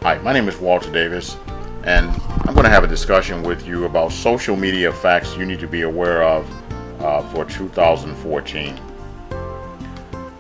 Hi, my name is Walter Davis, and I'm going to have a discussion with you about social media facts you need to be aware of for 2014.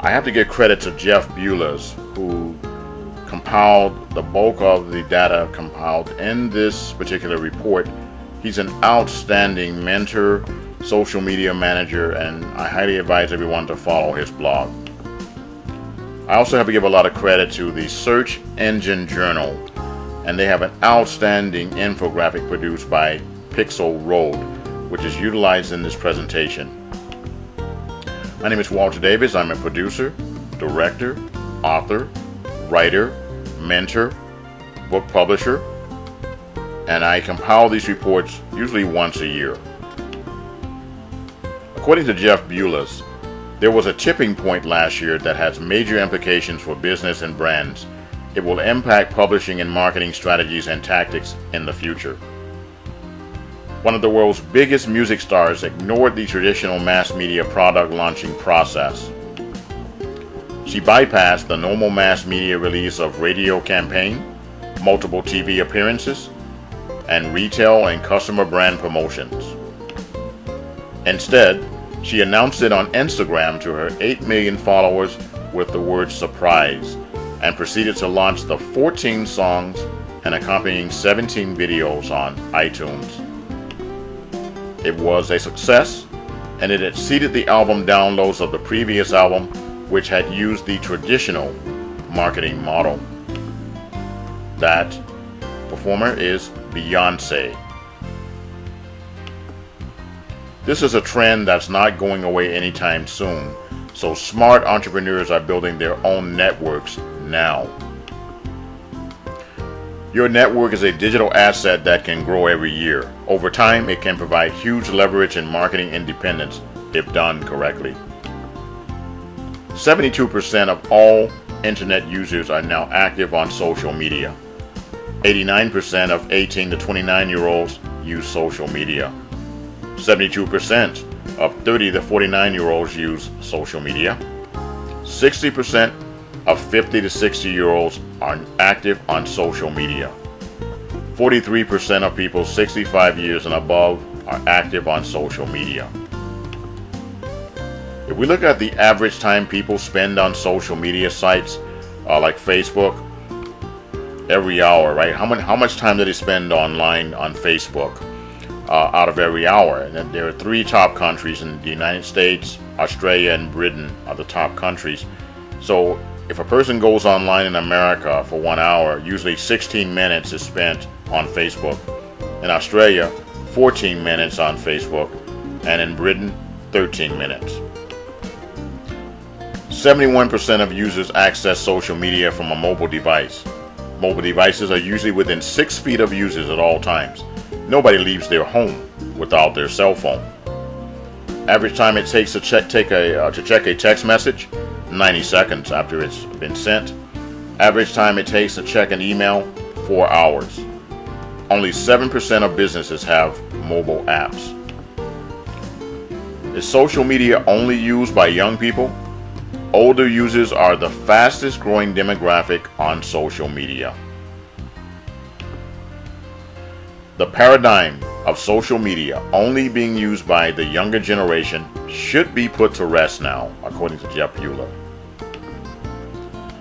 I have to give credit to Jeff Bullas, who compiled the bulk of the data compiled in this particular report. He's an outstanding mentor, social media manager, and I highly advise everyone to follow his blog. I also have to give a lot of credit to the Search Engine Journal, and they have an outstanding infographic produced by Pixel Road, which is utilized in this presentation. My name is Walter Davis. I'm a producer, director, author, writer, mentor, book publisher, and I compile these reports usually once a year. According to Jeff Bullas, there was a tipping point last year that has major implications for business and brands. It will impact publishing and marketing strategies and tactics in the future. One of the world's biggest music stars ignored the traditional mass media product launching process. She bypassed the normal mass media release of radio campaign, multiple TV appearances, and retail and customer brand promotions. Instead, she announced it on Instagram to her 8 million followers with the word surprise, and proceeded to launch the 14 songs and accompanying 17 videos on iTunes. It was a success, and it exceeded the album downloads of the previous album, which had used the traditional marketing model. That performer is Beyonce. This is a trend that's not going away anytime soon, so smart entrepreneurs are building their own networks now. Your network is a digital asset that can grow every year. Over time, it can provide huge leverage and marketing independence if done correctly. 72% of all internet users are now active on social media. 89% of 18 to 29-year-olds use social media. 72% of 30 to 49-year-olds use social media. 60% of 50 to 60-year-olds are active on social media. 43% of people 65 years and above are active on social media. If we look at the average time people spend on social media sites like Facebook, every hour, right? How much time do they spend online on Facebook? Out of every hour. And then there are 3 top countries in the United States, Australia, and Britain are the top countries. So if a person goes online in America for 1 hour, usually 16 minutes is spent on Facebook. In Australia, 14 minutes on Facebook, and in Britain, 13 minutes. 71% of users access social media from a mobile device. Mobile devices are usually within 6 feet of users at all times. Nobody leaves their home without their cell phone. Average time it takes to check a text message, 90 seconds after it's been sent. Average time it takes to check an email, 4 hours. Only 7% of businesses have mobile apps. Is social media only used by young people? Older users are the fastest growing demographic on social media. The paradigm of social media only being used by the younger generation should be put to rest now, according to Jeff Bullas.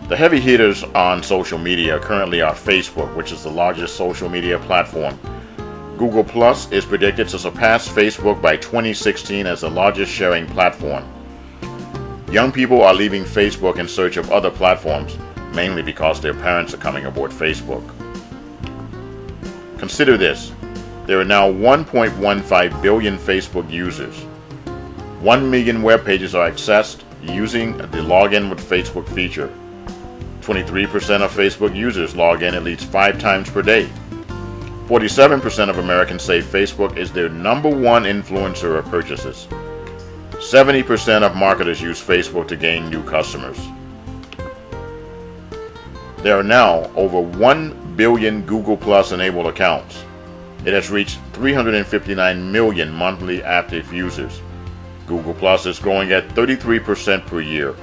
The heavy hitters on social media currently are Facebook, which is the largest social media platform. Google Plus is predicted to surpass Facebook by 2016 as the largest sharing platform. Young people are leaving Facebook in search of other platforms, mainly because their parents are coming aboard Facebook. Consider this. There are now 1.15 billion Facebook users. 1 million web pages are accessed using the login with Facebook feature. 23% of Facebook users log in at least 5 times per day. 47% of Americans say Facebook is their #1 influencer of purchases. 70% of marketers use Facebook to gain new customers. There are now over 1 billion Google Plus enabled accounts. It has reached 359 million monthly active users. Google Plus is growing at 33% per year.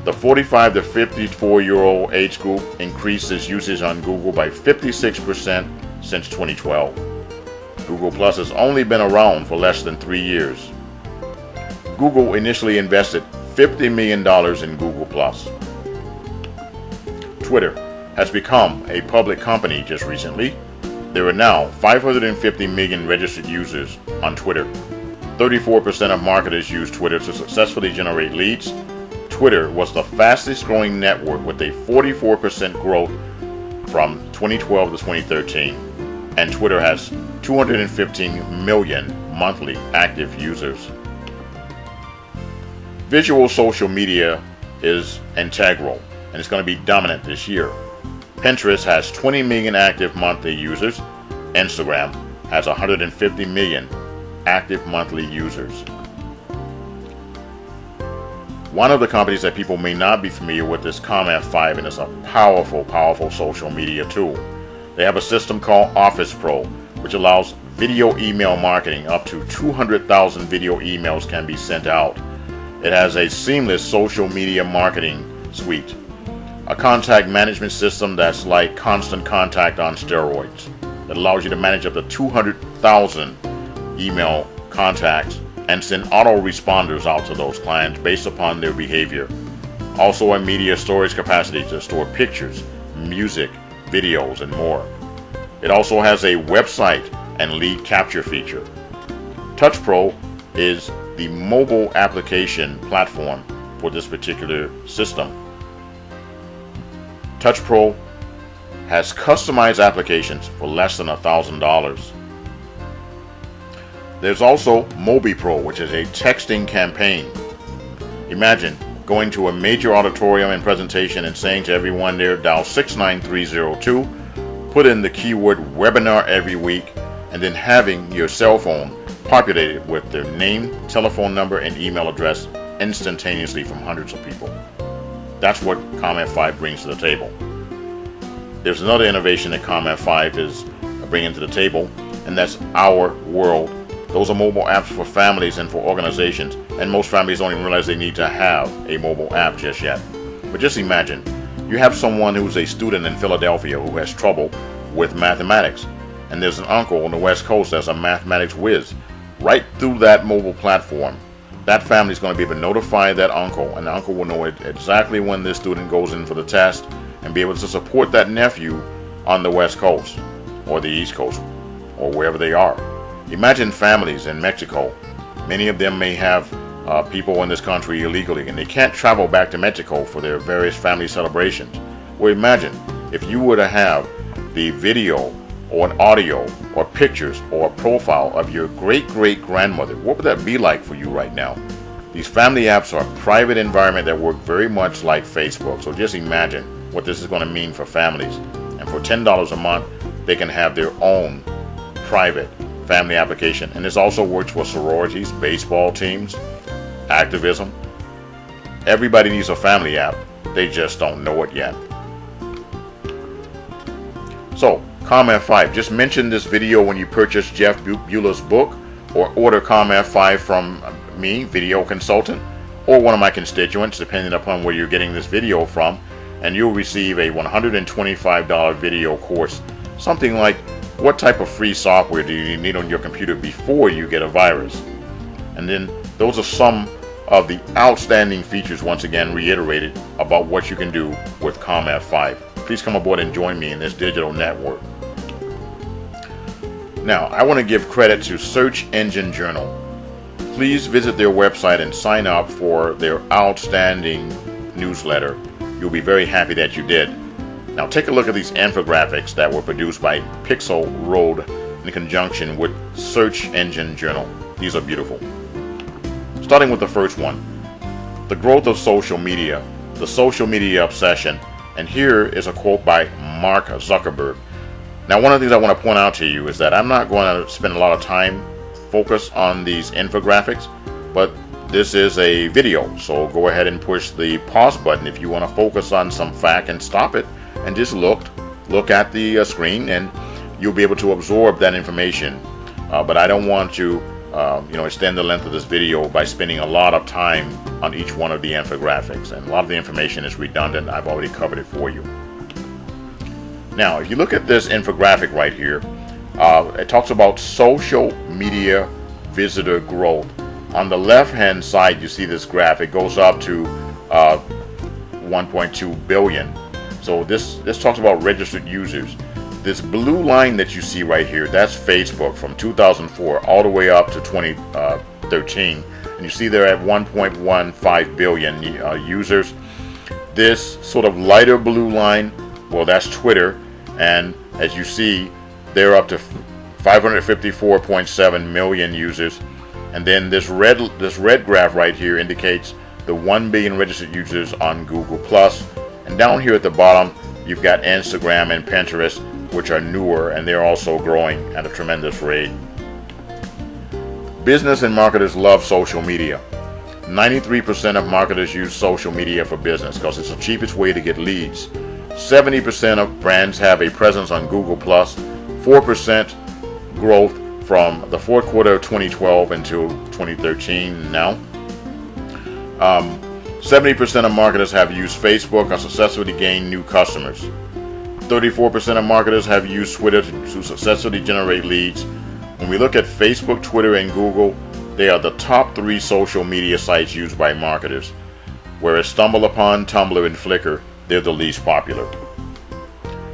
The 45 to 54-year-old age group increased its usage on Google by 56% since 2012. Google Plus has only been around for less than 3 years. Google initially invested $50 million in Google Plus. Twitter has become a public company just recently. There are now 550 million registered users on Twitter. 34% of marketers use Twitter to successfully generate leads. Twitter was the fastest growing network with a 44% growth from 2012 to 2013. And Twitter has 215 million monthly active users. Visual social media is integral and it's going to be dominant this year. Pinterest has 20 million active monthly users. Instagram has 150 million active monthly users. One of the companies that people may not be familiar with is Comm5, and it's a powerful social media tool. They have a system called Office Pro, which allows video email marketing. Up to 200,000 video emails can be sent out. It has a seamless social media marketing suite, a contact management system that's like Constant Contact on steroids, that allows you to manage up to 200,000 email contacts and send autoresponders out to those clients based upon their behavior. Also a media storage capacity to store pictures, music, videos, and more. It also has a website and lead capture feature. TouchPro is the mobile application platform for this particular system. TouchPro has customized applications for less than $1,000. There's also MobiPro, which is a texting campaign. Imagine going to a major auditorium and presentation and saying to everyone there, dial 69302, put in the keyword webinar every week, and then having your cell phone populated with their name, telephone number, and email address instantaneously from hundreds of people. That's what Comm5 brings to the table. There's another innovation that Comm5 is bringing to the table, and that's Our World. Those are mobile apps for families and for organizations, and most families don't even realize they need to have a mobile app just yet. But just imagine, you have someone who's a student in Philadelphia who has trouble with mathematics, and there's an uncle on the West Coast that's a mathematics whiz. Right through that mobile platform, that family is going to be able to notify that uncle, and the uncle will know exactly when this student goes in for the test and be able to support that nephew on the West Coast or the East Coast or wherever they are. Imagine families in Mexico. Many of them may have people in this country illegally, and they can't travel back to Mexico for their various family celebrations. Well, imagine if you were to have the video or an audio or pictures or a profile of your great-great-grandmother. What would that be like for you right now? These family apps are a private environment that work very much like Facebook. So just imagine what this is going to mean for families. And for $10 a month, they can have their own private family application. And this also works for sororities, baseball teams, activism. Everybody needs a family app. They just don't know it yet. So, Comm5, just mention this video when you purchase Jeff Bullas' book, or order Comm5 from me, video consultant, or one of my constituents, depending upon where you're getting this video from, and you'll receive a $125 video course. Something like, what type of free software do you need on your computer before you get a virus? And then those are some of the outstanding features, once again reiterated, about what you can do with Comm5. Please come aboard and join me in this digital network. Now, I want to give credit to Search Engine Journal. Please visit their website and sign up for their outstanding newsletter. You'll be very happy that you did. Now, take a look at these infographics that were produced by Pixel Road in conjunction with Search Engine Journal. These are beautiful. Starting with the first one, the growth of social media, the social media obsession. And here is a quote by Mark Zuckerberg. Now, one of the things I want to point out to you is that I'm not going to spend a lot of time focused on these infographics, but this is a video, so go ahead and push the pause button if you want to focus on some fact, and stop it and just look at the screen, and you'll be able to absorb that information. But I don't want to extend the length of this video by spending a lot of time on each one of the infographics, and a lot of the information is redundant. I've already covered it for you. Now, if you look at this infographic right here, it talks about social media visitor growth. On the left hand side, you see this graph. It goes up to 1.2 billion. So this talks about registered users. This blue line that you see right here, that's Facebook from 2004 all the way up to 2013. And you see they're at 1.15 billion users. This sort of lighter blue line, well, that's Twitter. And as you see, they're up to 554.7 million users. And then this red graph right here indicates the 1 billion registered users on Google+. And down here at the bottom, you've got Instagram and Pinterest, which are newer, and they're also growing at a tremendous rate. Business and marketers love social media. 93% of marketers use social media for business because it's the cheapest way to get leads. 70% of brands have a presence on Google+, 4% growth from the fourth quarter of 2012 until 2013 now. 70% of marketers have used Facebook or successfully gained new customers. 34% of marketers have used Twitter to successfully generate leads. When we look at Facebook, Twitter, and Google, they are the top 3 social media sites used by marketers, whereas StumbleUpon, Tumblr, and Flickr, they're the least popular.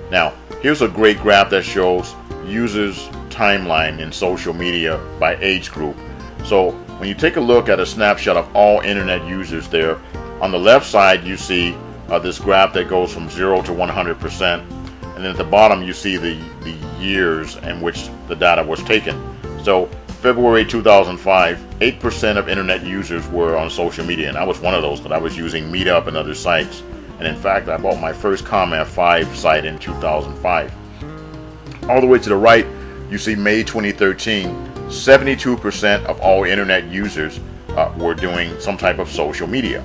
Now, here's a great graph that shows users' timeline in social media by age group. So when you take a look at a snapshot of all internet users there, on the left side you see this graph that goes from 0 to 100%, and then at the bottom you see the years in which the data was taken. So February 2005, 8% of internet users were on social media, and I was one of those because I was using Meetup and other sites. And in fact, I bought my first Comment 5 site in 2005. All the way to the right, you see May 2013, 72% of all internet users were doing some type of social media.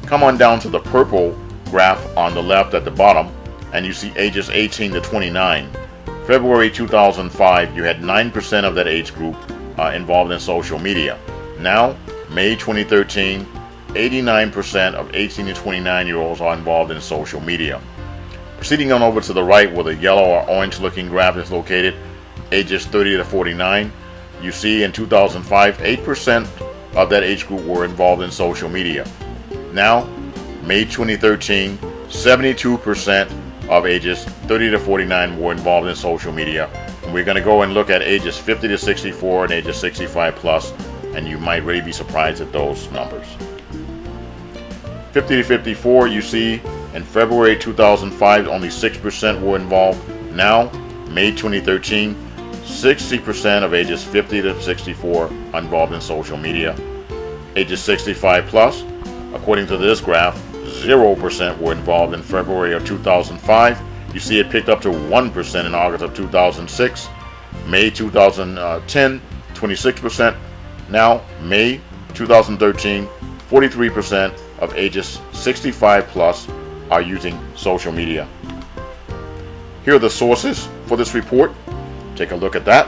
Come on down to the purple graph on the left at the bottom, and you see ages 18 to 29. February 2005, you had 9% of that age group involved in social media. Now, May 2013, 89% of 18 to 29-year-olds are involved in social media. Proceeding on over to the right where the yellow or orange looking graph is located, ages 30 to 49, you see in 2005, 8% of that age group were involved in social media. Now, May 2013, 72% of ages 30 to 49 were involved in social media. And we're going to go and look at ages 50 to 64 and ages 65 plus, and you might really be surprised at those numbers. 50 to 54, you see in February 2005, only 6% were involved. Now, May 2013, 60% of ages 50 to 64 are involved in social media. Ages 65 plus, according to this graph, 0% were involved in February of 2005. You see it picked up to 1% in August of 2006. May 2010, 26%. Now, May 2013, 43% of ages 65 plus are using social media. Here are the sources for this report. Take a look at that.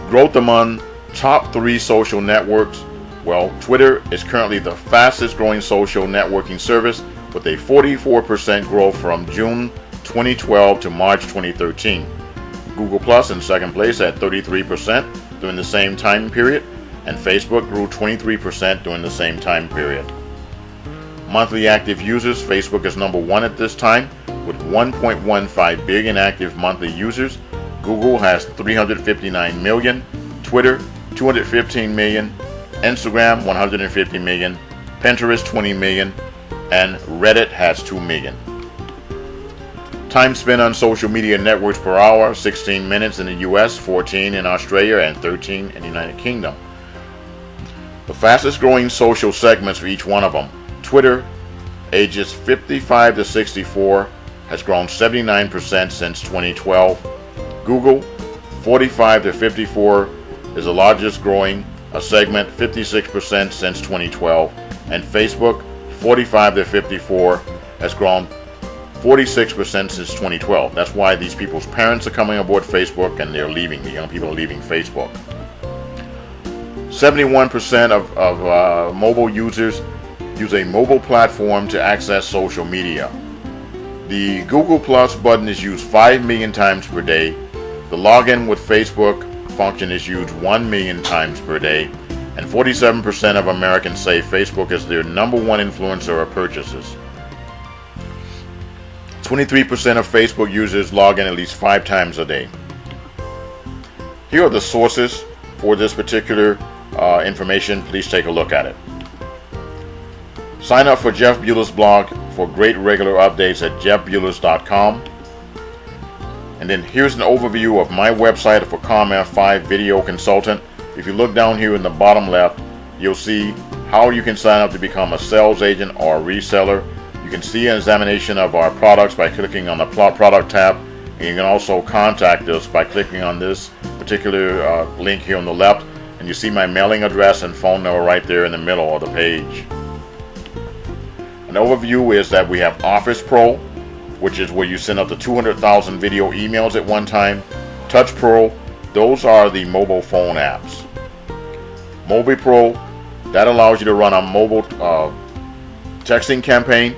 Growth among top 3 social networks. Well, Twitter is currently the fastest growing social networking service with a 44% growth from June 2012 to March 2013. Google Plus in second place at 33% during the same time period, and Facebook grew 23% during the same time period. Monthly active users, Facebook is number 1 at this time with 1.15 billion active monthly users. Google has 359 million, Twitter 215 million, Instagram 150 million, Pinterest 20 million, and Reddit has 2 million. Time spent on social media networks per hour, 16 minutes in the US, 14 in Australia, and 13 in the United Kingdom. The fastest growing social segments for each one of them. Twitter, ages 55 to 64, has grown 79% since 2012. Google, 45 to 54, is the largest growing segment, 56% since 2012. And Facebook, 45 to 54, has grown 46% since 2012. That's why these people's parents are coming aboard Facebook and they're leaving. The young people are leaving Facebook. 71% of mobile users use a mobile platform to access social media. The Google Plus button is used 5 million times per day. The login with Facebook function is used 1 million times per day. And 47% of Americans say Facebook is their #1 influencer of purchases. 23% of Facebook users log in at least 5 times a day. Here are the sources for this particular information. Please take a look at it. Sign up for Jeff Bullas' blog for great regular updates at jeffbullas.com. And then here's an overview of my website for ComF5 Video Consultant. If you look down here in the bottom left, you'll see how you can sign up to become a sales agent or a reseller. You can see an examination of our products by clicking on the product tab, and you can also contact us by clicking on this particular link here on the left, and you see my mailing address and phone number right there in the middle of the page. An overview is that we have Office Pro, which is where you send up to 200,000 video emails at one time. Touch Pro, those are the mobile phone apps. Mobile Pro, that allows you to run a mobile texting campaign.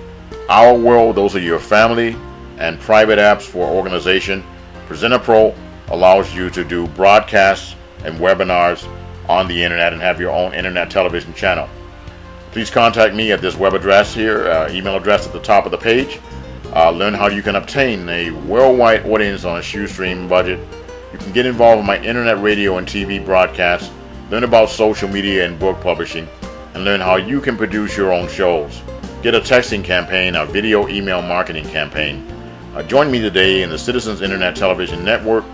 Our World, those are your family and private apps for organization. Presenter Pro allows you to do broadcasts and webinars on the internet and have your own internet television channel. Please contact me at this web address here, email address at the top of the page. Learn how you can obtain a worldwide audience on a shoestring budget. You can get involved in my internet radio and TV broadcasts, learn about social media and book publishing, and learn how you can produce your own shows. Get a texting campaign, a video email marketing campaign. Join me today in the Citizens Internet Television Network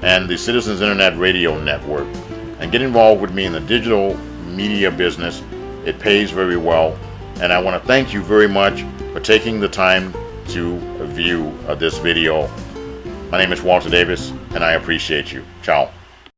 and the Citizens Internet Radio Network, and get involved with me in the digital media business. It pays very well, and I want to thank you very much for taking the time to view this video. My name is Walter Davis, and I appreciate you. Ciao.